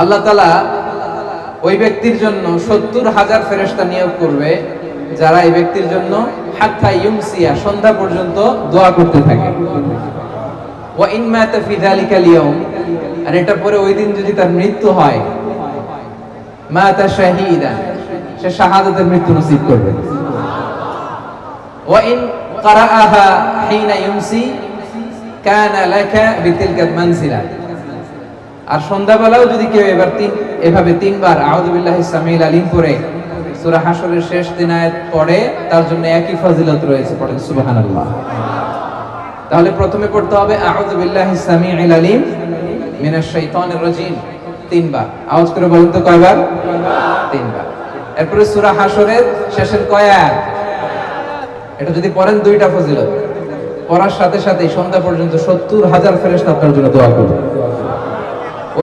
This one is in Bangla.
আল্লাহ তাআলা ওই ব্যক্তির জন্য ৭০,০০০ ফেরেশতা নিয়োগ করবে যারা এই ব্যক্তির জন্য হাত্তা ইউমসিয়া সন্ধ্যা পর্যন্ত দোয়া করতে থাকে। ওয়া ইন মাতা ফি যালিকাল ইয়াউম, আর এটা পরে ওই দিন যদি তার মৃত্যু হয়, মাতা শাহীদা, সে শাহাদাতের মৃত্যু নসিব করবে। ওয়া ইন ক্বারাআহা হিনা ইউমসি কানা লাকা বিতিলকা মানজিলা, আর সন্ধ্যাবেলাও যদি কেউ এভাবে তিনবার আউযু বিল্লাহি সামিল আলিম পড়ে সূরা হাশরের শেষ ৩ আয়াত পড়ে, তার জন্য একই ফজিলত রয়েছে। পড়েন সুবহানাল্লাহ। তাহলে প্রথমে পড়তে হবে আউযু বিল্লাহি সামিল আলিম মিনাশ শাইতানির রাজিম ৩ বার। আওয়াজ করে বলুন তো কয়বার? ৩ বার। এরপরে সূরা হাশরের শেষের কয় আয়াত? এটা যদি পড়েন 2টা ফজিলত। পড়ার সাথে সাথে সন্ধ্যা পর্যন্ত ৭০,০০০ ফেরেশতা আপনার জন্য দোয়া করবে।